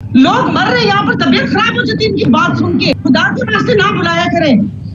لوگ مر رہے ہیں یہاں پر, طبیعت خراب ہو جاتی ہے ان کی بات سن کے. خدا کے واسطے نہ بلایا کریں,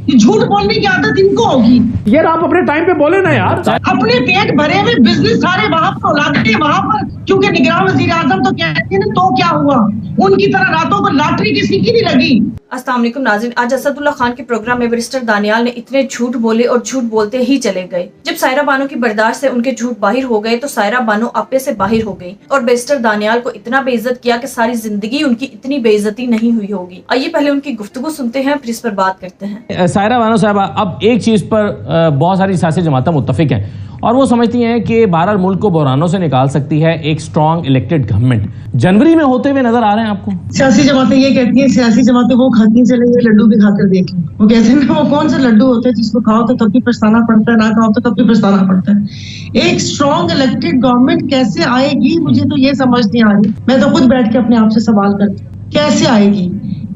یہ جھوٹ بولنے کی عادت ان کو ہوگی. یار آپ اپنے ٹائم پہ بولے نا یار. اپنے پیٹ بھرے ہوئے بزنس سارے وہاں پر اولادیں ہیں وہاں پر, کیونکہ نگراں وزیر اعظم تو کہتے ہیں تو کیا ہوا, ان کی طرح راتوں کو لاٹری کسی کی نہیں لگی. السلام علیکم ناظرین, آج اسد اللہ خان کے پروگرام میں بیرسٹر دانیال نے اتنے جھوٹ بولے اور جھوٹ بولتے ہی چلے گئے. جب سائرہ بانو کی برداشت سے ان کے جھوٹ باہر ہو گئے تو سائرہ بانو آپے سے باہر ہو گئی اور بیرسٹر دانیال کو اتنا بے عزت کیا کہ ساری زندگی ان کی اتنی بے عزتی نہیں ہوئی ہوگی. آئیے پہلے ان کی گفتگو سنتے ہیں پھر اس پر بات کرتے ہیں. سائرہ بانو صاحبہ, اب ایک چیز پر بہت ساری سیاسی جماعتیں متفق ہیں اور وہ سمجھتی ہیں کہ بہرحال ملک کو بحرانوں سے نکال سکتی ہے ایک سٹرانگ الیکٹڈ گورنمنٹ. جنوری میں ہوتے ہوئے نظر آ رہے ہیں آپ کو. سیاسی جماعتیں یہ کہتی ہیں, سیاسی جماعتیں وہ کھاتی ہیں, چلیں یہ لڈو بھی کھا کر دیکھ لیں. وہ کہتے ہیں وہ کون سا لڈو ہوتا ہے جس کو کھاؤ تو تب بھی پچھتانا پڑتا ہے, نہ کھاؤ تو تب بھی پچھتانا پڑتا ہے. ایک سٹرانگ الیکٹڈ گورنمنٹ کیسے آئے گی, مجھے تو یہ سمجھ نہیں آ رہی. میں تو خود بیٹھ کے اپنے آپ سے سوال کرتی ہوں کیسے آئے گی.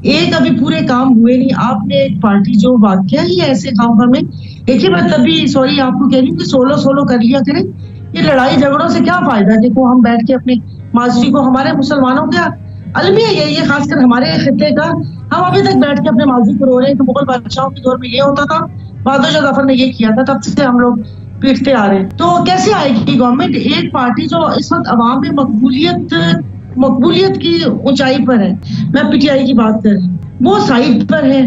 ایک ابھی پورے کام ہوئے نہیں, آپ نے ایک پارٹی جو واقعہ ہی ایسے کام پر میں دیکھیے, میں تبھی سوری آپ کو کہہ رہی ہوں کہ سولو کر لیا کریں. یہ لڑائی جھگڑوں سے کیا فائدہ, دیکھو ہم بیٹھ کے اپنے معاشرے کو, ہمارے مسلمانوں کا المیہ یہی ہے, خاص کر ہمارے خطے کا, ہم ابھی تک بیٹھ کے اپنے ماضی کو رو رہے ہیں کہ مغل بادشاہوں کے دور میں یہ ہوتا تھا, بہادر شاہ ظفر نے یہ کیا تھا, تب سے ہم لوگ پیٹتے آ رہے ہیں. تو کیسے آئے گی گورنمنٹ, ایک پارٹی جو اس وقت عوام میں مقبولیت کی اونچائی پر ہے, میں پی ٹی آئی کی بات کر رہی ہوں, وہ سائڈ پر ہے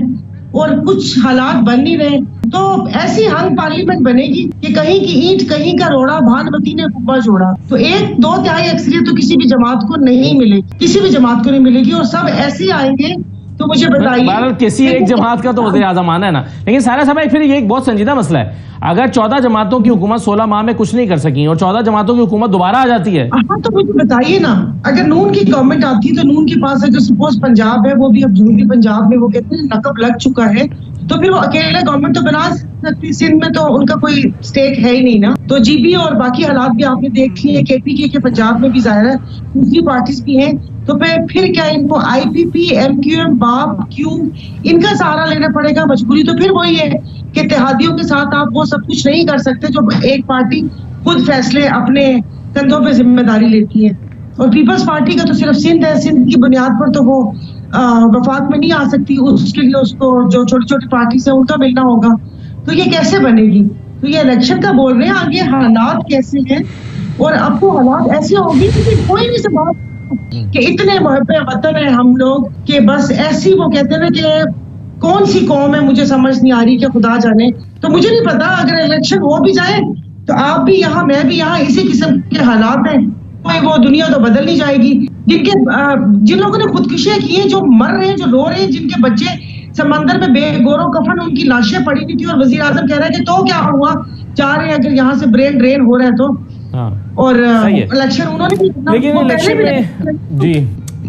اور کچھ حالات بن نہیں رہے. تو ایسی ہنگ پارلیمنٹ بنے گی کہ کہیں کی اینٹ کہیں کا روڑا, بھانوتی نے کبا جوڑا. تو 1/2 اکثریت تو کسی بھی جماعت کو نہیں ملے گی, کسی بھی جماعت کو نہیں ملے گی, اور سب ایسے آئیں گے. تو مجھے بتائیے, کسی ایک جماعت کا تو وزیر اعظم آنا ہے نا. لیکن سارا صاحب پھر یہ ایک بہت سنجیدہ مسئلہ ہے, اگر 14 جماعتوں کی حکومت 16 ماہ میں کچھ نہیں کر سکی اور 14 جماعتوں کی حکومت دوبارہ آ جاتی ہے, ہاں تو مجھے بتائیے نا, اگر نون کی گورنمنٹ آتی تو نون کے پاس اگر سپوز پنجاب ہے, وہ بھی اب جنوبی پنجاب میں وہ کہتے ہیں نقب لگ چکا ہے, تو پھر وہ اکیلے گورنمنٹ تو بنا سکتی. سندھ میں تو ان کا کوئی سٹیک ہے ہی نہیں نا. تو جی بی اور باقی حالات بھی آپ نے دیکھ لیے, کے پی کے پنجاب میں بھی ظاہر ہے دوسری پارٹیز بھی ہیں. تو پھر کیا ان کو آئی پی پی, ایم کیو ایم, باپ کیوں, ان کا سہارا لینا پڑے گا. مجبوری تو پھر وہی ہے کہ اتحادیوں کے ساتھ آپ وہ سب کچھ نہیں کر سکتے جو ایک پارٹی خود فیصلے اپنے کندھوں پہ ذمہ داری لیتی ہے. اور پیپلز پارٹی کا تو صرف سندھ ہے, سندھ کی بنیاد پر تو وہ وفاق میں نہیں آ سکتی, اس کے لیے اس کو جو چھوٹی چھوٹی پارٹیز ہیں ان کا ملنا ہوگا. تو یہ کیسے بنے گی. تو یہ الیکشن کا بول رہے ہیں, آگے حالات کیسے ہیں, اور اب تو حالات ایسے ہوگی کہ کوئی نہیں سے بات کہ اتنے محب وطن ہیں ہم لوگ کہ بس ایسی وہ کہتے ہیں کہ کون سی قوم ہے, مجھے سمجھ نہیں آ رہی کہ خدا جانے. تو مجھے نہیں پتا, اگر الیکشن ہو بھی جائے تو آپ بھی یہاں, میں بھی یہاں, اسی قسم کے حالات ہیں. کوئی وہ دنیا تو بدل نہیں جائے گی. جن لوگوں نے خودکشیاں کی ہیں, جو مر رہے ہیں, جو رو رہے ہیں, جن کے بچے سمندر میں بے گورو کفن ان کی لاشیں پڑی ہوئی تھی, اور وزیر اعظم کہہ رہا ہے کہ تو کیا ہوا, چاہ رہے ہیں اگر یہاں سے برین ڈرین ہو رہا ہے تو. اور الیکشن انہوں نے,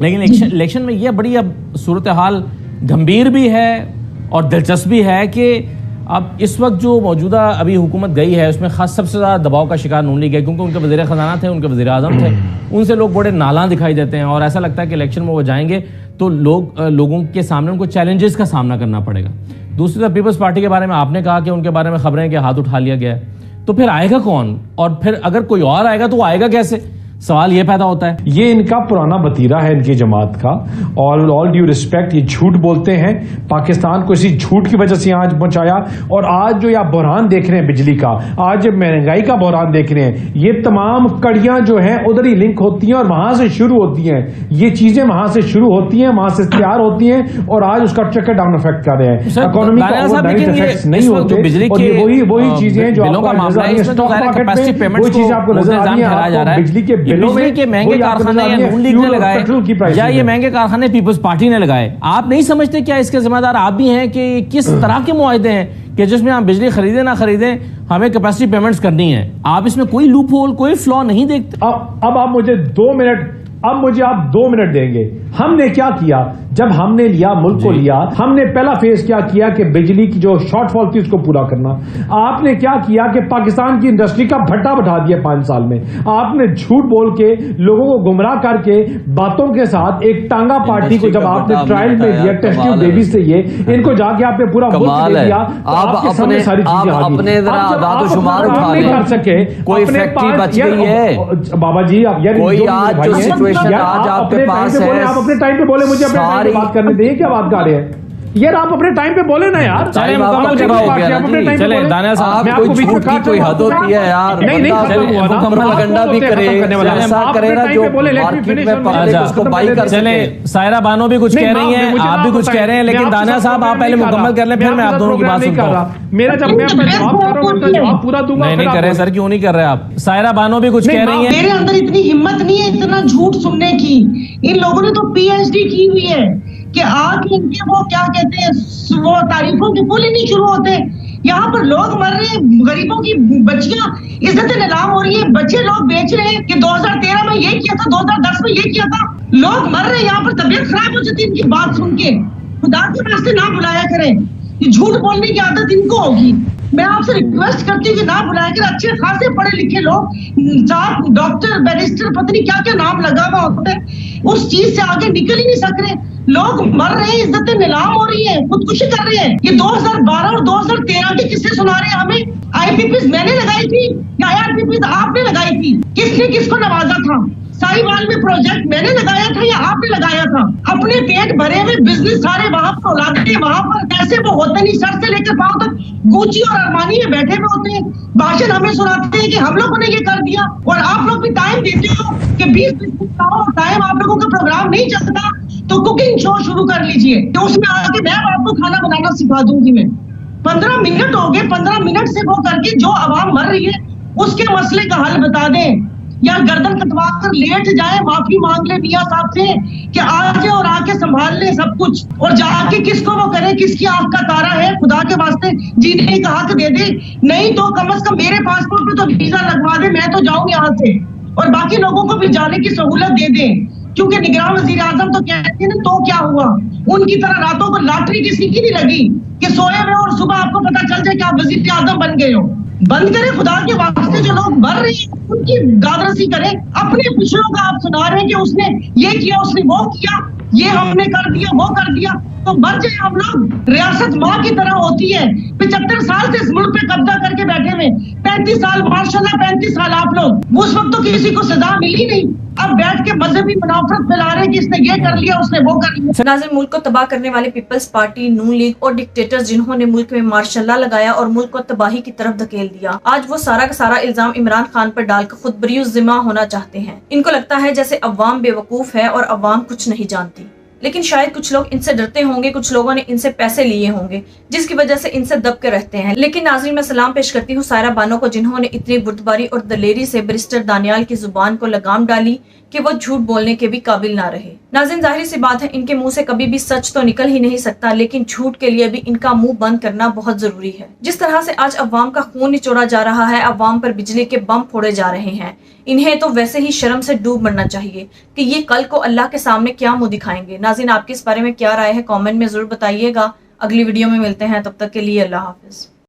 لیکن الیکشن میں یہ بڑی اب صورتحال گمبھیر بھی ہے اور دلچسپ بھی ہے کہ اب اس وقت جو موجودہ ابھی حکومت گئی ہے اس میں خاص سب سے زیادہ دباؤ کا شکار نون لیگ ہے, کیونکہ ان کے وزیر خزانہ تھے, ان کے وزیر اعظم تھے, ان سے لوگ بڑے نالاں دکھائی دیتے ہیں, اور ایسا لگتا ہے کہ الیکشن میں وہ جائیں گے تو لوگوں کے سامنے ان کو چیلنجز کا سامنا کرنا پڑے گا. دوسری طرف پیپلز پارٹی کے بارے میں آپ نے کہا کہ ان کے بارے میں خبریں کہ ہاتھ اٹھا لیا گیا ہے, تو پھر آئے گا کون, اور پھر اگر کوئی اور آئے گا تو وہ آئے گا کیسے, سوال یہ پیدا ہوتا ہے. یہ ان کا پرانا بتیرہ ہے ان کی جماعت کا, اور آل ڈیو ریسپیکٹ یہ جھوٹ بولتے ہیں, پاکستان کو اسی جھوٹ کی وجہ سے یہاں پہنچایا. اور آج جو یہ بحران دیکھ رہے ہیں بجلی کا, آج مہنگائی کا بحران دیکھ رہے ہیں, یہ تمام کڑیاں جو ہیں ادھر ہی لنک ہوتی ہیں اور وہاں سے شروع ہوتی ہیں. یہ چیزیں وہاں سے شروع ہوتی ہیں, وہاں سے تیار ہوتی ہیں, اور آج اس کا ٹرکل ڈاؤن افیکٹ کر رہے ہیں. اکانومی کا افیکٹس نہیں ہوتے, اور یہ وہی چیزیں جو آپ کو نظر آ رہی ہیں بجلی کے بلوں میں, کارخانے یا نون لیگ نے لگائے یا یہ مہنگے کارخانے پیپلز پارٹی نے لگائے. آپ نہیں سمجھتے کیا اس کے ذمہ دار آپ بھی ہیں کہ کس طرح کے معاہدے ہیں کہ جس میں ہم بجلی خریدیں نہ خریدیں ہمیں کیپیسٹی پیمنٹس کرنی ہے. آپ اس میں کوئی لوپ ہول, کوئی فلا نہیں دیکھتے. اب آپ مجھے 2 منٹ دیں گے. ہم نے کیا کیا جب ہم نے لیا ملک کو لیا, ہم نے پہلا فیز کیا کیا کہ بجلی کی جو شارٹ فال تھی اس کو پورا کرنا. آپ نے کیا کیا کہ پاکستان کی انڈسٹری کا بھٹا بٹھا دیا 5 سال میں. آپ نے جھوٹ بول کے لوگوں کو گمراہ کر کے باتوں کے ساتھ ایک ٹانگا پارٹی کو جب آپ نے ٹرائل میں دیا ٹیسٹ ٹیوب بیبیز سے, یہ ان کو جا کے آپ نے پورا ملک دے دیا. آپ اپنے اعداد و شمار اٹھا نہیں کر سکے, کوئی فیکٹری بچ گئی ہے بابا جی. آپ یار کوئی آج جو سچویشن آج آپ کے پاس ہے, آپ اپنے ٹائم پہ بولے, مجھے اپنے ٹائم پہ بات کرنے دیں. کیا بات کر رہے ہیں یار, آپ اپنے ٹائم پہ بولے نا یار. چلے دانیال صاحب, کوئی جھوٹ کی کوئی حد ہوتی ہے یار. پروپیگنڈا بھی کرے, ایسا کرے نا جو مارکیٹ میں پبلک اس کو بائی کر سکے. سائرہ بانو بھی کچھ کہہ رہی ہیں, آپ بھی کچھ کہہ رہے ہیں, لیکن دانیال صاحب آپ پہلے مکمل کر لیں, پھر میں آپ دونوں کی بات سنتا ہوں. میرا جب میں اپنا جواب کر رہا ہوں تو جواب پورا دوں گا. نہیں کر رہے سر, کیوں نہیں کر رہے آپ؟ سائرہ بانو بھی کچھ کہہ رہی ہیں. میرے اندر اتنی ہمت نہیں ہے اتنا جھوٹ سننے کی. ان لوگوں نے تو PhD کی ہوئی ہے کہ آج ان کے وہ کیا کہتے ہیں, وہ تعریفوں کے پل ہی نہیں شروع ہوتے. یہاں پر لوگ مر رہے ہیں, غریبوں کی بچیاں عزت نیلام ہو رہی ہے, بچے لوگ بیچ رہے ہیں کہ 2013 میں یہ کیا تھا, 2010 میں یہ کیا تھا. لوگ مر رہے ہیں یہاں پر, طبیعت خراب ہو جاتی ہے ان کی بات سن کے. خدا کے واسطے نہ بلایا کریں, یہ جھوٹ بولنے کی عادت ان کو ہوگی. میں آپ سے ریکویسٹ کرتی ہوں کہ نہ بلایا کریں. اچھے خاصے پڑھے لکھے لوگ, صاحب ڈاکٹر بیرسٹر پتہ نہیں کیا کیا نام لگا ہوا ہوتا ہے, اس چیز سے آگے نکل ہی نہیں سک رہے. لوگ مر رہے ہیں, عزتیں نیلام ہو رہی ہیں, خودکشی کر رہے ہیں. یہ 2012 اور 2013 کے قصے سنا رہے ہیں ہمیں. IPPs میں نے لگائی تھی یا IRPPs آپ نے لگائی تھی؟ کس نے کس کو نوازا تھا؟ سائیوال میں پروجیکٹ میں نے لگایا تھا یا آپ نے لگایا تھا؟ اپنے پیٹ بھرے ہوئے بزنس سارے وہاں پر اولادیں ہیں, وہاں پر پیسے وہ ہوتے نہیں, سر سے لے کر پاؤں تک گوچی اور ارمانی میں بیٹھے ہوئے ہوتے ہیں. بھاشن ہمیں سناتے ہیں کہ ہم لوگوں نے یہ کر دیا, اور آپ لوگ بھی ٹائم دیتے ہو کہ 20 ٹائم آپ لوگوں کا پروگرام نہیں چلتا تو کوکنگ شو شروع کر لیجئے, تو اس میں آگے میں آپ کو کھانا بنانا سکھا دوں گی. میں 15 منٹ ہو گئے, 15 منٹ سے وہ کر کے جو عوام مر رہی ہے اس کے مسئلے کا حل بتا دیں, یا گردن کٹوا کر لیٹ جائے, معافی مانگ لے میاں صاحب سے کہ آ جائے اور آ کے سنبھال لے سب کچھ, اور جا کے کس کو وہ کرے, کس کی آنکھ کا تارا ہے, خدا کے واسطے جینے کا حق دے دے. نہیں تو کم از کم میرے پاسپورٹ پہ تو ویزا لگوا دے, میں تو جاؤں یہاں سے, اور باقی لوگوں کو بھی جانے کی سہولت دے دیں. کیونکہ نگراں وزیر اعظم تو کہتے ہیں تو کیا ہوا, ان کی طرح راتوں کو لاٹری کسی کی نہیں لگی کہ سوئے ہوئے اور صبح آپ کو پتا چل جائے کہ آپ وزیر اعظم بن گئے ہو. بند کریں خدا کے واسطے, جو لوگ مر رہے ہیں ان کی دادرسی کریں. اپنے پچھڑوں کا آپ سنا رہے ہیں کہ اس نے یہ کیا, اس نے وہ کیا, یہ ہم نے کر دیا, وہ کر دیا, تو مر جائیں ہم لوگ. ریاست ماں کی طرح ہوتی ہے. 75 سال سے اس ملک پہ قبضہ کر کے بیٹھے ہوئے, 35 سال ماشاءاللہ 35 سال آپ لوگ, اس وقت تو کسی کو سزا ملی نہیں. اب بیٹھ کے مذہبی منافرت پھیلا رہے کہ اس نے یہ کر لیا, اس نے وہ کر لیا. ناظرین, ملک کو تباہ کرنے والے پیپلز پارٹی, نون لیگ اور ڈکٹیٹرز جنہوں نے ملک میں ماشاء اللہ لگایا اور ملک کو تباہی کی طرف دھکیل دیا, آج وہ سارا کا سارا الزام عمران خان پر ڈال کر خود بری ذمہ ہونا چاہتے ہیں. ان کو لگتا ہے جیسے عوام بے وقوف ہے اور عوام کچھ نہیں جانتی, لیکن شاید کچھ لوگ ان سے ڈرتے ہوں گے, کچھ لوگوں نے ان سے پیسے لیے ہوں گے جس کی وجہ سے ان سے دب کے رہتے ہیں. لیکن ناظرین, میں سلام پیش کرتی ہوں سائرہ بانو کو, جنہوں نے اتنی بردباری اور دلیری سے بیرسٹر دانیال کی زبان کو لگام ڈالی کہ وہ جھوٹ بولنے کے بھی قابل نہ رہے. ناظرین, ظاہر سی بات ہے ان کے منہ سے کبھی بھی سچ تو نکل ہی نہیں سکتا, لیکن جھوٹ کے لیے بھی ان کا منہ بند کرنا بہت ضروری ہے. جس طرح سے آج عوام کا خون نچوڑا جا رہا ہے, عوام پر بجلی کے بم پھوڑے جا رہے ہیں, انہیں تو ویسے ہی شرم سے ڈوب مرنا چاہیے کہ یہ کل کو اللہ کے سامنے کیا منہ دکھائیں گے. ناظرین, آپ کی اس بارے میں کیا رائے ہے, کامنٹ میں ضرور بتائیے گا. اگلی ویڈیو میں ملتے ہیں, تب تک کے لیے اللہ حافظ.